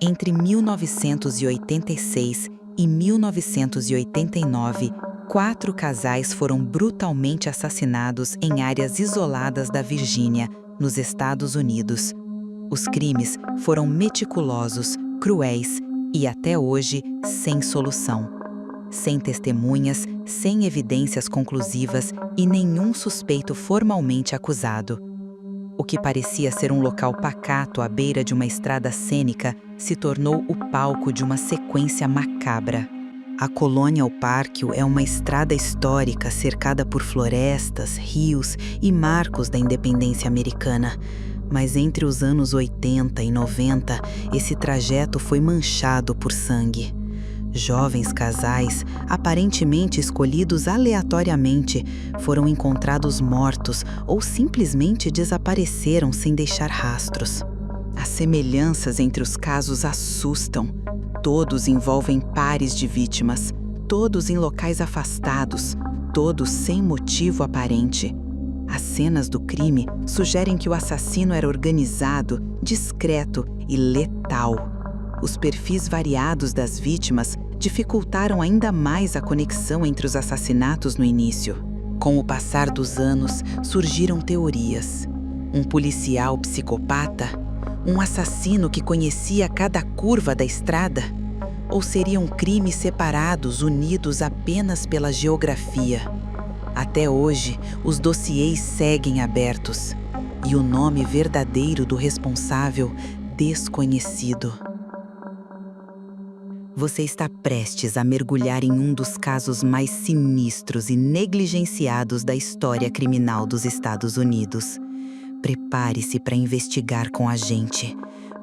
Entre 1986 e 1989, 4 casais foram brutalmente assassinados em áreas isoladas da Virgínia, nos Estados Unidos. Os crimes foram meticulosos, cruéis e, até hoje, sem solução. Sem testemunhas, sem evidências conclusivas e nenhum suspeito formalmente acusado. O que parecia ser um local pacato à beira de uma estrada cênica se tornou o palco de uma sequência macabra. A Colonial Parkway é uma estrada histórica cercada por florestas, rios e marcos da independência americana. Mas entre os anos 80 e 90, esse trajeto foi manchado por sangue. Jovens casais, aparentemente escolhidos aleatoriamente, foram encontrados mortos ou simplesmente desapareceram sem deixar rastros. As semelhanças entre os casos assustam. Todos envolvem pares de vítimas, todos em locais afastados, todos sem motivo aparente. As cenas do crime sugerem que o assassino era organizado, discreto e letal. Os perfis variados das vítimas dificultaram ainda mais a conexão entre os assassinatos no início. Com o passar dos anos, surgiram teorias. Um policial psicopata? Um assassino que conhecia cada curva da estrada? Ou seriam crimes separados, unidos apenas pela geografia? Até hoje, os dossiês seguem abertos. E o nome verdadeiro do responsável, desconhecido. Você está prestes a mergulhar em um dos casos mais sinistros e negligenciados da história criminal dos Estados Unidos. Prepare-se para investigar com a gente,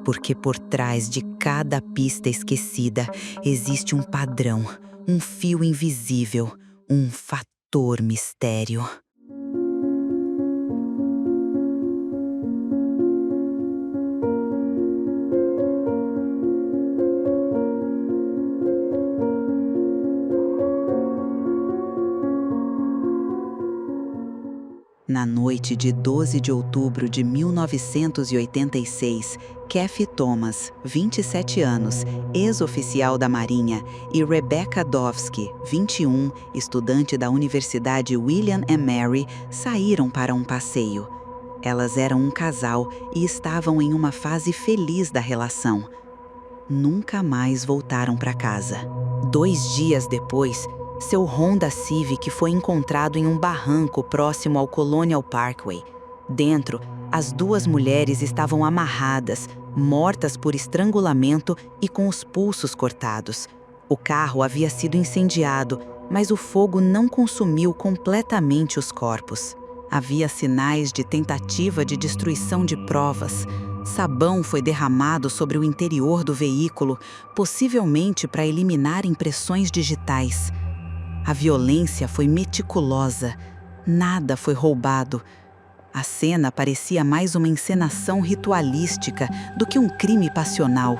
porque por trás de cada pista esquecida existe um padrão, um fio invisível, um fator mistério. Na noite de 12 de outubro de 1986, Kathy Thomas, 27 anos, ex-oficial da Marinha, e Rebecca Dovsky, 21, estudante da Universidade William & Mary, saíram para um passeio. Elas eram um casal e estavam em uma fase feliz da relação. Nunca mais voltaram para casa. 2 dias depois, seu Honda Civic foi encontrado em um barranco próximo ao Colonial Parkway. Dentro, as 2 mulheres estavam amarradas, mortas por estrangulamento e com os pulsos cortados. O carro havia sido incendiado, mas o fogo não consumiu completamente os corpos. Havia sinais de tentativa de destruição de provas. Sabão foi derramado sobre o interior do veículo, possivelmente para eliminar impressões digitais. A violência foi meticulosa, nada foi roubado. A cena parecia mais uma encenação ritualística do que um crime passional.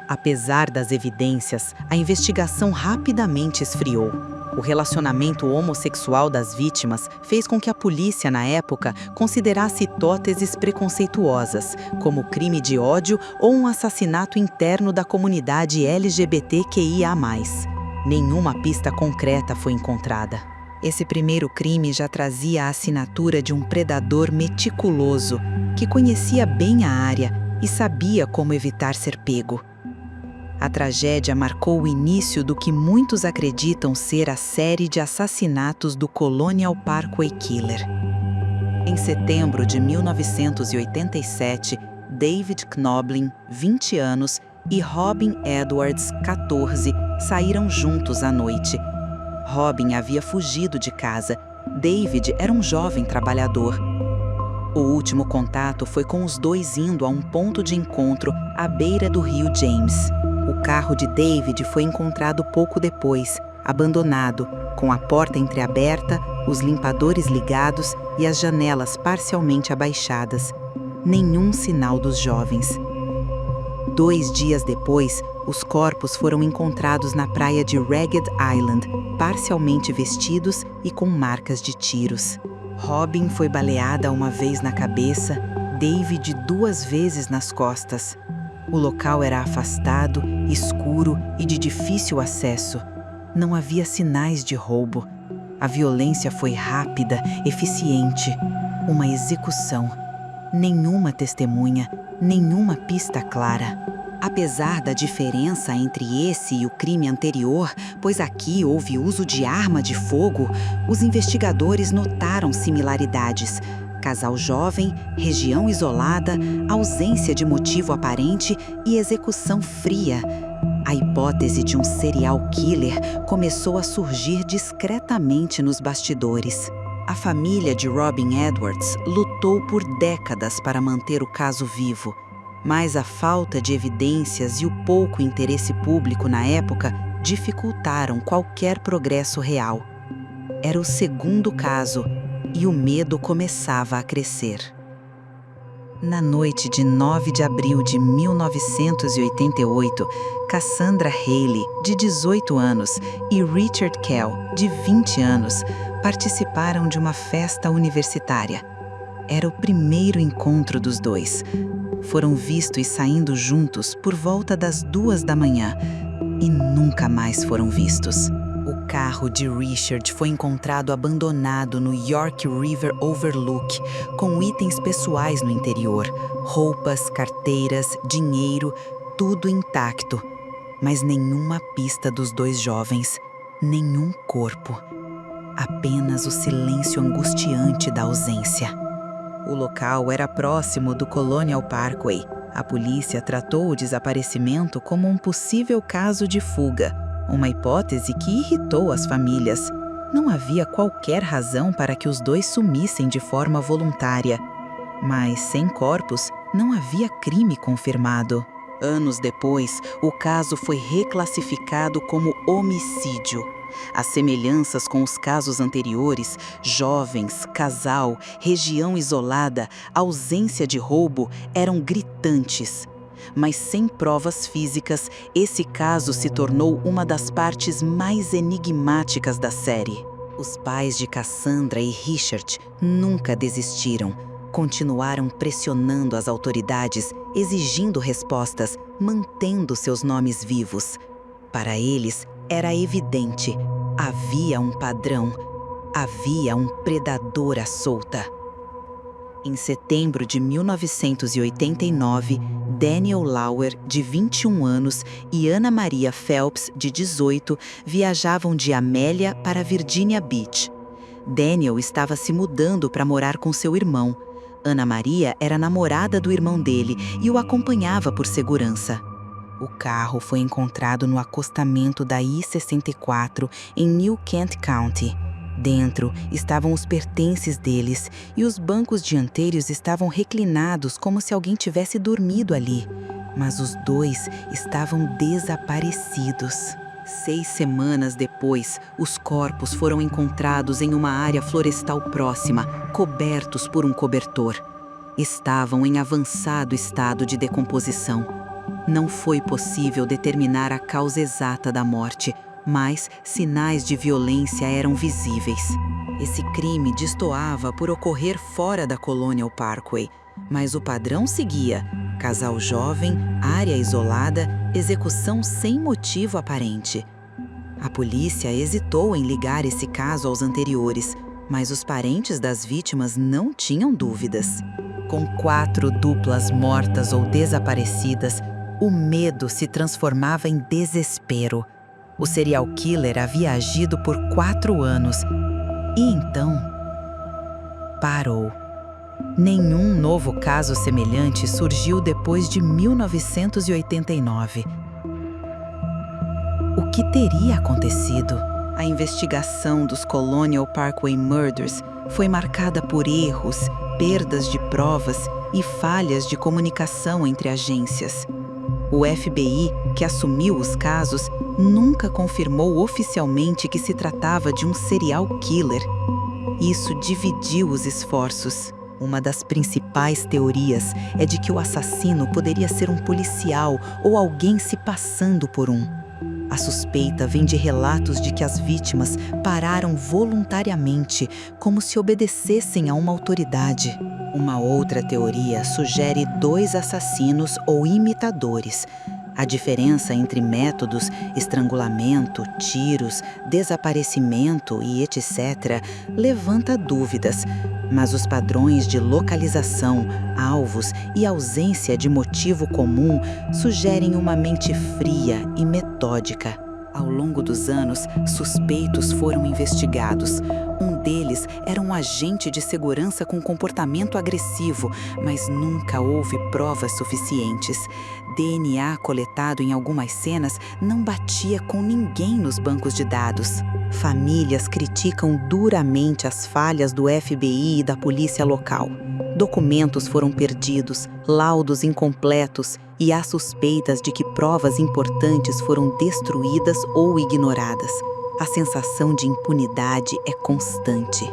Apesar das evidências, a investigação rapidamente esfriou. O relacionamento homossexual das vítimas fez com que a polícia, na época, considerasse hipóteses preconceituosas, como crime de ódio ou um assassinato interno da comunidade LGBTQIA+. Nenhuma pista concreta foi encontrada. Esse primeiro crime já trazia a assinatura de um predador meticuloso, que conhecia bem a área e sabia como evitar ser pego. A tragédia marcou o início do que muitos acreditam ser a série de assassinatos do Colonial Parkway Killer. Em setembro de 1987, David Knoblin, 20 anos, e Robin Edwards, 14, saíram juntos à noite. Robin havia fugido de casa. David era um jovem trabalhador. O último contato foi com os 2 indo a um ponto de encontro à beira do rio James. O carro de David foi encontrado pouco depois, abandonado, com a porta entreaberta, os limpadores ligados e as janelas parcialmente abaixadas. Nenhum sinal dos jovens. 2 dias depois, os corpos foram encontrados na praia de Ragged Island, parcialmente vestidos e com marcas de tiros. Robin foi baleada uma vez na cabeça, David 2 vezes nas costas. O local era afastado, escuro e de difícil acesso. Não havia sinais de roubo. A violência foi rápida, eficiente. Uma execução. Nenhuma testemunha, nenhuma pista clara. Apesar da diferença entre esse e o crime anterior, pois aqui houve uso de arma de fogo, os investigadores notaram similaridades. Casal jovem, região isolada, ausência de motivo aparente e execução fria. A hipótese de um serial killer começou a surgir discretamente nos bastidores. A família de Robin Edwards lutou por décadas para manter o caso vivo, mas a falta de evidências e o pouco interesse público na época dificultaram qualquer progresso real. Era o segundo caso e o medo começava a crescer. Na noite de 9 de abril de 1988, Cassandra Haley, de 18 anos, e Richard Kell, de 20 anos, participaram de uma festa universitária. Era o primeiro encontro dos dois. Foram vistos saindo juntos por volta das 2 da manhã e nunca mais foram vistos. O carro de Richard foi encontrado abandonado no York River Overlook, com itens pessoais no interior, roupas, carteiras, dinheiro, tudo intacto. Mas nenhuma pista dos dois jovens, nenhum corpo. Apenas o silêncio angustiante da ausência. O local era próximo do Colonial Parkway. A polícia tratou o desaparecimento como um possível caso de fuga, uma hipótese que irritou as famílias. Não havia qualquer razão para que os dois sumissem de forma voluntária. Mas, sem corpos, não havia crime confirmado. Anos depois, o caso foi reclassificado como homicídio. As semelhanças com os casos anteriores, jovens, casal, região isolada, ausência de roubo, eram gritantes. Mas sem provas físicas, esse caso se tornou uma das partes mais enigmáticas da série. Os pais de Cassandra e Richard nunca desistiram. Continuaram pressionando as autoridades, exigindo respostas, mantendo seus nomes vivos. Para eles, era evidente, havia um padrão, havia um predador à solta. Em setembro de 1989, Daniel Lauer, de 21 anos, e Ana Maria Phelps, de 18, viajavam de Amélia para Virginia Beach. Daniel estava se mudando para morar com seu irmão. Ana Maria era namorada do irmão dele e o acompanhava por segurança. O carro foi encontrado no acostamento da I-64 em New Kent County. Dentro estavam os pertences deles e os bancos dianteiros estavam reclinados como se alguém tivesse dormido ali. Mas os dois estavam desaparecidos. 6 semanas depois, os corpos foram encontrados em uma área florestal próxima, cobertos por um cobertor. Estavam em avançado estado de decomposição. Não foi possível determinar a causa exata da morte, mas sinais de violência eram visíveis. Esse crime destoava por ocorrer fora da Colonial Parkway, mas o padrão seguia: casal jovem, área isolada, execução sem motivo aparente. A polícia hesitou em ligar esse caso aos anteriores, mas os parentes das vítimas não tinham dúvidas. Com 4 duplas mortas ou desaparecidas, o medo se transformava em desespero. O serial killer havia agido por 4 anos e então parou. Nenhum novo caso semelhante surgiu depois de 1989. O que teria acontecido? A investigação dos Colonial Parkway Murders foi marcada por erros, perdas de provas e falhas de comunicação entre agências. O FBI, que assumiu os casos, nunca confirmou oficialmente que se tratava de um serial killer. Isso dividiu os esforços. Uma das principais teorias é de que o assassino poderia ser um policial ou alguém se passando por um. A suspeita vem de relatos de que as vítimas pararam voluntariamente, como se obedecessem a uma autoridade. Uma outra teoria sugere 2 assassinos ou imitadores. A diferença entre métodos, estrangulamento, tiros, desaparecimento e etc., levanta dúvidas, mas os padrões de localização, alvos e ausência de motivo comum sugerem uma mente fria e metódica. Ao longo dos anos, suspeitos foram investigados. Um deles era um agente de segurança com comportamento agressivo, mas nunca houve provas suficientes. DNA coletado em algumas cenas não batia com ninguém nos bancos de dados. Famílias criticam duramente as falhas do FBI e da polícia local. Documentos foram perdidos, laudos incompletos e há suspeitas de que provas importantes foram destruídas ou ignoradas. A sensação de impunidade é constante.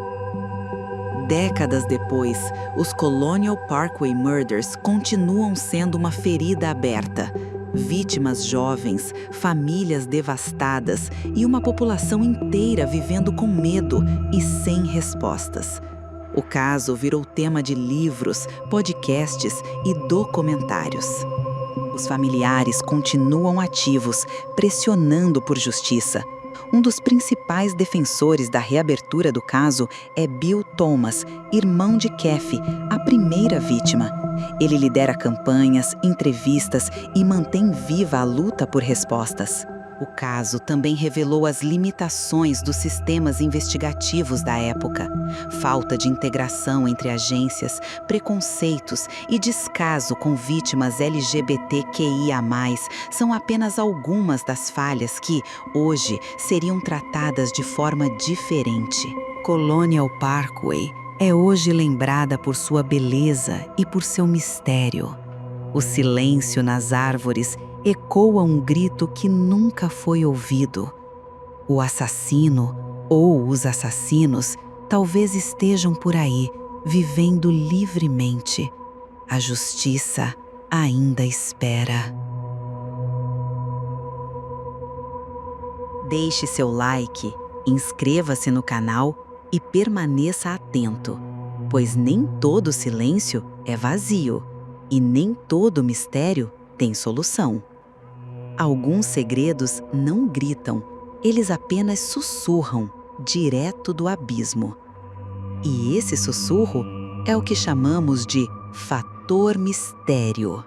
Décadas depois, os Colonial Parkway Murders continuam sendo uma ferida aberta. Vítimas jovens, famílias devastadas e uma população inteira vivendo com medo e sem respostas. O caso virou tema de livros, podcasts e documentários. Os familiares continuam ativos, pressionando por justiça. Um dos principais defensores da reabertura do caso é Bill Thomas, irmão de Kathy, a primeira vítima. Ele lidera campanhas, entrevistas e mantém viva a luta por respostas. O caso também revelou as limitações dos sistemas investigativos da época. Falta de integração entre agências, preconceitos e descaso com vítimas LGBTQIA+, são apenas algumas das falhas que, hoje, seriam tratadas de forma diferente. Colonial Parkway é hoje lembrada por sua beleza e por seu mistério. O silêncio nas árvores ecoa um grito que nunca foi ouvido. O assassino ou os assassinos talvez estejam por aí, vivendo livremente. A justiça ainda espera. Deixe seu like, inscreva-se no canal e permaneça atento, pois nem todo silêncio é vazio e nem todo mistério tem solução. Alguns segredos não gritam, eles apenas sussurram direto do abismo. E esse sussurro é o que chamamos de fator mistério.